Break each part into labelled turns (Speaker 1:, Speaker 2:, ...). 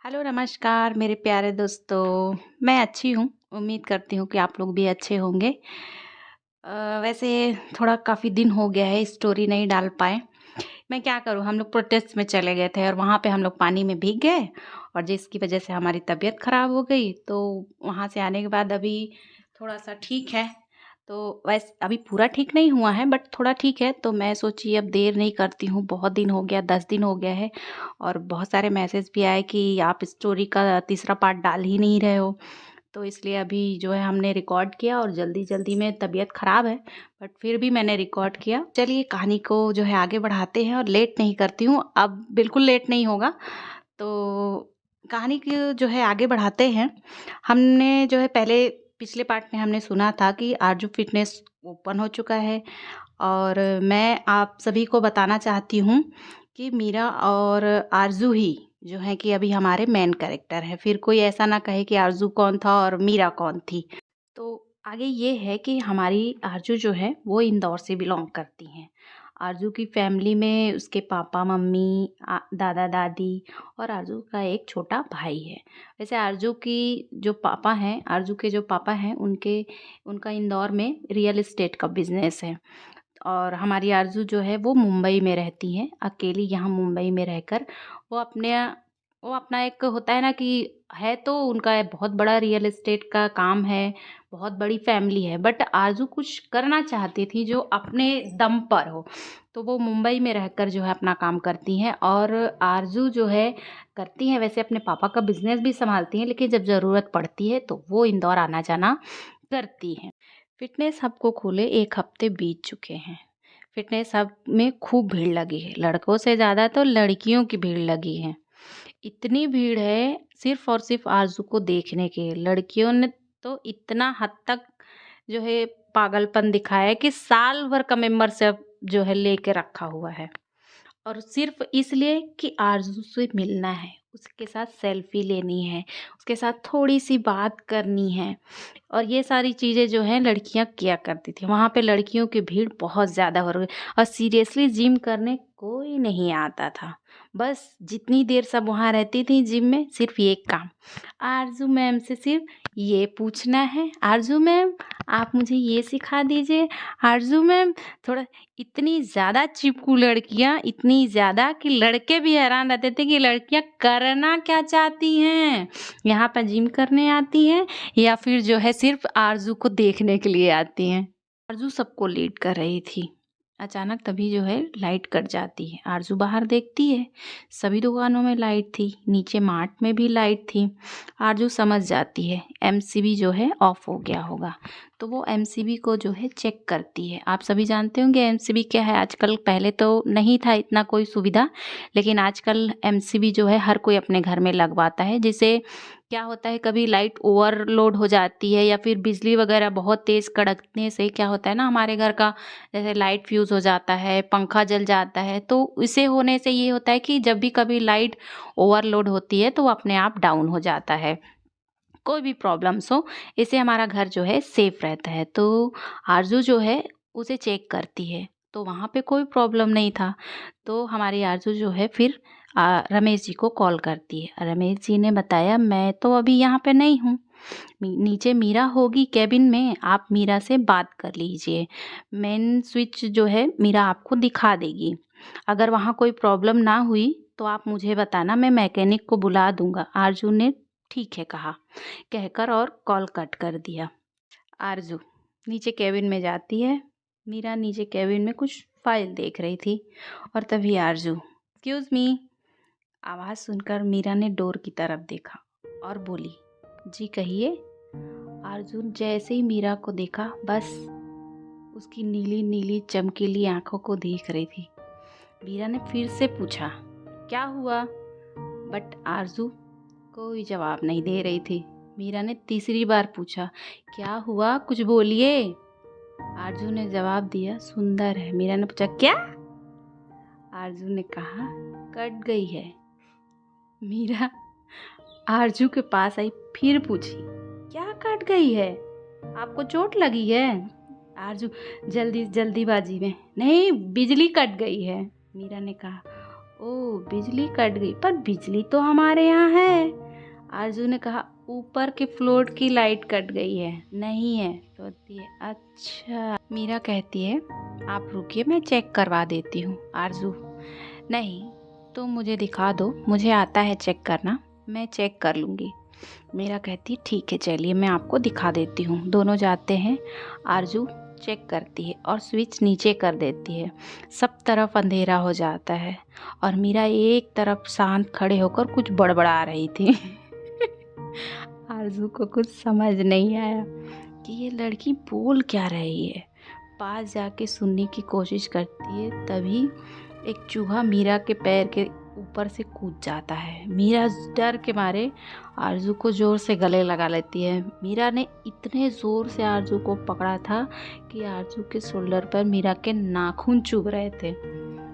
Speaker 1: Hello, नमस्कार मेरे प्यारे दोस्तों। मैं अच्छी हूँ, उम्मीद करती हूँ कि आप लोग भी अच्छे होंगे। वैसे थोड़ा काफ़ी दिन हो गया है स्टोरी नहीं डाल पाए। मैं क्या करूँ, हम लोग प्रोटेस्ट में चले गए थे और वहाँ पे हम लोग पानी में भीग गए और जिसकी वजह से हमारी तबीयत ख़राब हो गई। तो वहाँ से आने के बाद अभी थोड़ा-सा ठीक है। तो अभी पूरा ठीक नहीं हुआ है बट थोड़ा ठीक है, तो मैं सोची अब देर नहीं करती हूँ, बहुत दिन हो गया, 10 दिन हो गया है और बहुत सारे मैसेज भी आए कि आप स्टोरी का तीसरा पार्ट डाल ही नहीं रहे हो। तो इसलिए अभी जो है हमने रिकॉर्ड किया और जल्दी-जल्दी में तबीयत ख़राब है, बट फिर भी मैंने रिकॉर्ड किया। चलिए कहानी को जो है आगे बढ़ाते हैं और लेट नहीं करती हूँ, अब बिल्कुल लेट नहीं होगा। तो कहानी की जो है आगे बढ़ाते हैं। हमने जो है पहले पिछले पार्ट में हमने सुना था कि आरजू फिटनेस ओपन हो चुका है और मैं आप सभी को बताना चाहती हूँ कि मीरा और आरज़ू ही जो है कि अभी हमारे मेन कैरेक्टर हैं। फिर कोई ऐसा ना कहे कि आरज़ू कौन था और मीरा कौन थी। तो आगे ये है कि हमारी आरज़ू जो है वो इंदौर से बिलॉन्ग करती हैं। आरज़ू की फैमिली में उसके पापा-मम्मी, दादा-दादी और आरज़ू का एक छोटा भाई है। वैसे आरज़ू की जो पापा हैं, आरज़ू के जो पापा हैं उनका इंदौर में रियल एस्टेट का बिज़नेस है। और हमारी आरज़ू जो है वो मुंबई में रहती हैं, अकेली यहाँ मुंबई में रहकर वो अपने वो अपना एक होता है ना कि है तो उनका बहुत बड़ा रियल एस्टेट का काम है, बहुत बड़ी फैमिली है, बट आरज़ू कुछ करना चाहती थी जो अपने दम पर हो। तो वो मुंबई में रहकर जो है अपना काम करती हैं और आरज़ू जो है करती हैं वैसे अपने पापा का बिज़नेस भी सँभालती हैं, लेकिन जब ज़रूरत पड़ती है तो वो इंदौर आना-जाना करती हैं। फ़िटनेस हब को खोले 1 हफ़्ते बीत चुके हैं। फ़िटनेस हब में खूब भीड़ लगी है, लड़कों से ज़्यादा तो लड़कियों की भीड़ लगी है। इतनी भीड़ है सिर्फ़ और सिर्फ़ आरज़ू को देखने के। लड़कियों ने तो इतना हद तक जो है पागलपन दिखाया है कि साल भर का मेंबरशिप जो है लेके रखा हुआ है। और सिर्फ़ इसलिए कि आरज़ू से मिलना है, उसके साथ सेल्फ़ी लेनी है, उसके साथ थोड़ी-सी बात करनी है। और ये सारी चीज़ें जो हैं लड़कियाँ किया करती थी। वहाँ पे लड़कियों की भीड़ बहुत ज़्यादा हो रही और सीरियसली जिम करने कोई नहीं आता था। बस जितनी देर सब वहाँ रहती थी जिम में सिर्फ़ एक काम, आरज़ू मैम से सिर्फ़ ये पूछना है, आरज़ू मैम आप मुझे ये सिखा दीजिए, आरज़ू मैम थोड़ा इतनी ज़्यादा चिपकू लड़कियाँ, इतनी ज़्यादा कि लड़के भी हैरान रहते थे कि लड़कियाँ करना क्या चाहती हैं? यहाँ पर जिम करने आती हैं या फिर जो है सिर्फ़ आरज़ू को देखने के लिए आती हैं। आरज़ू सबको लीड कर रही थी। अचानक तभी जो है लाइट कट जाती है। आरज़ू बाहर देखती है, सभी दुकानों में लाइट थी, नीचे मार्ट में भी लाइट थी। आरज़ू समझ जाती है एमसीबी जो है ऑफ हो गया होगा। तो वो एमसीबी को जो है चेक करती है। आप सभी जानते होंगे एमसीबी क्या है आजकल, पहले तो नहीं था इतना कोई सुविधा, लेकिन आजकल एमसीबी जो है हर कोई अपने घर में लगवाता है। जिससे क्या होता है कभी लाइट ओवरलोड हो जाती है या फिर बिजली वगैरह बहुत तेज़ कड़कने से क्या होता है ना हमारे घर का जैसे लाइट फ्यूज़ हो जाता है, पंखा जल जाता है, तो इसे होने से ये होता है कि जब भी कभी लाइट ओवरलोड होती है तो वो अपने आप डाउन हो जाता है। कोई भी प्रॉब्लम्स हो, इससे हमारा घर जो है सेफ रहता है। तो आरज़ू जो है उसे चेक करती है, तो वहाँ पे कोई प्रॉब्लम नहीं था। तो हमारी आरज़ू जो है फिर रमेश जी को कॉल करती है। रमेश जी ने बताया मैं तो अभी यहाँ पे नहीं हूँ, नीचे मीरा होगी केबिन में, आप मीरा से बात कर लीजिए। मेन स्विच जो है मीरा आपको दिखा देगी। अगर वहाँ कोई प्रॉब्लम ना हुई तो आप मुझे बताना, मैं मैकेनिक को बुला दूँगा। आरज़ू ने ठीक है कहा, कहकर और कॉल कट कर दिया। आरज़ू नीचे केबिन में जाती है। मीरा नीचे केबिन में कुछ फाइल देख रही थी और तभी आरज़ू एक्सक्यूज़ मी आवाज़ सुनकर मीरा ने डोर की तरफ देखा और बोली, जी कहिए। आरज़ू जैसे ही मीरा को देखा बस उसकी नीली नीली चमकीली आंखों को देख रही थी। मीरा ने फिर से पूछा, क्या हुआ? बट आरज़ू कोई जवाब नहीं दे रही थी। मीरा ने तीसरी बार पूछा, क्या हुआ, कुछ बोलिए। आरज़ू ने जवाब दिया, सुंदर है। मीरा ने पूछा, क्या? आरज़ू ने कहा, कट गई है। मीरा आरज़ू के पास आई, फिर पूछी, क्या कट गई है? आपको चोट लगी है? आरज़ू जल्दीबाजी में, नहीं बिजली कट गई है। मीरा ने कहा, ओह बिजली कट गई, पर बिजली तो हमारे यहाँ है। आरज़ू ने कहा ऊपर के फ्लोर की लाइट कट गई है। नहीं है। तो बोलती है अच्छा। मीरा कहती है आप रुकिए मैं चेक करवा देती हूँ। आरज़ू नहीं तुम मुझे दिखा दो, मुझे आता है चेक करना, मैं चेक कर लूँगी। मीरा कहती है ठीक है चलिए मैं आपको दिखा देती हूँ। दोनों जाते हैं। आरज़ू चेक करती है और स्विच नीचे कर देती है। सब तरफ अंधेरा हो जाता है और मीरा एक तरफ शांत खड़े होकर कुछ बड़बड़ा रही थी। आरज़ू को कुछ समझ नहीं आया कि ये लड़की बोल क्या रही है। पास जाके सुनने की कोशिश करती है, तभी एक चूहा मीरा के पैर के ऊपर से कूद जाता है। मीरा डर के मारे आरज़ू को ज़ोर से गले लगा लेती है। मीरा ने इतने ज़ोर से आरज़ू को पकड़ा था कि आरज़ू के शोल्डर पर मीरा के नाखून चुभ रहे थे।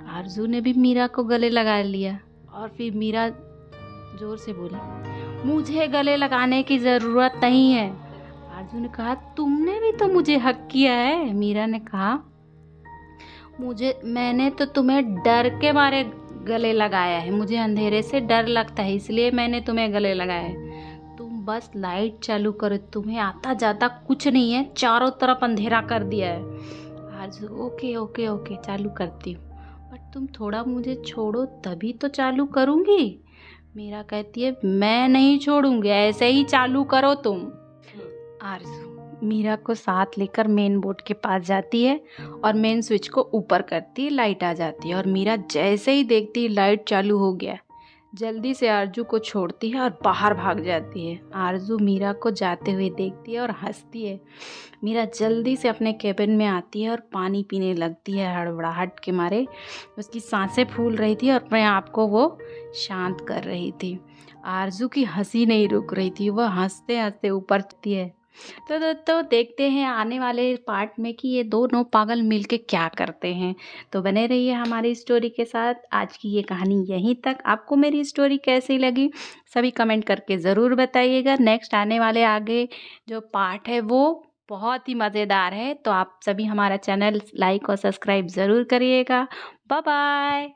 Speaker 1: आरज़ू ने भी मीरा को गले लगा लिया और फिर मीरा ज़ोर से बोली मुझे गले लगाने की ज़रूरत नहीं है। आरज़ू ने कहा तुमने भी तो मुझे हक किया है। मीरा ने कहा मैंने तो तुम्हें डर के मारे गले लगाया है, मुझे अंधेरे से डर लगता है इसलिए मैंने तुम्हें गले लगाया है। तुम बस लाइट चालू करो, तुम्हें आता जाता कुछ नहीं है, चारों तरफ अंधेरा कर दिया है। आरज़ू ओके ओके ओके चालू करती हूँ, बट तुम थोड़ा मुझे छोड़ो तभी तो चालू करूँगी। मीरा कहती है मैं नहीं छोड़ूंगी, ऐसे ही चालू करो तुम। आरज़ू मीरा को साथ लेकर मेन बोर्ड के पास जाती है और मेन स्विच को ऊपर करती है, लाइट आ जाती है और मीरा जैसे ही देखती है लाइट चालू हो गया, जल्दी से आरज़ू को छोड़ती है और बाहर भाग जाती है। आरज़ू मीरा को जाते हुए देखती है और हंसती है। मीरा जल्दी से अपने केबिन में आती है और पानी पीने लगती है। हड़बड़ाहट के मारे उसकी सांसें फूल रही थी और अपने आप को वो शांत कर रही थी। आरज़ू की हंसी नहीं रुक रही थी, वह हंसते हंसते ऊपर चढ़ती है। तो देखते हैं आने वाले पार्ट में कि ये दोनों पागल मिलके क्या करते हैं। तो बने रहिए हमारी स्टोरी के साथ। आज की ये कहानी यहीं तक। आपको मेरी स्टोरी कैसी लगी सभी कमेंट करके ज़रूर बताइएगा। नेक्स्ट आने वाले आगे जो पार्ट है वो बहुत ही मज़ेदार है, तो आप सभी हमारा चैनल लाइक और सब्सक्राइब ज़रूर करिएगा। Bye bye.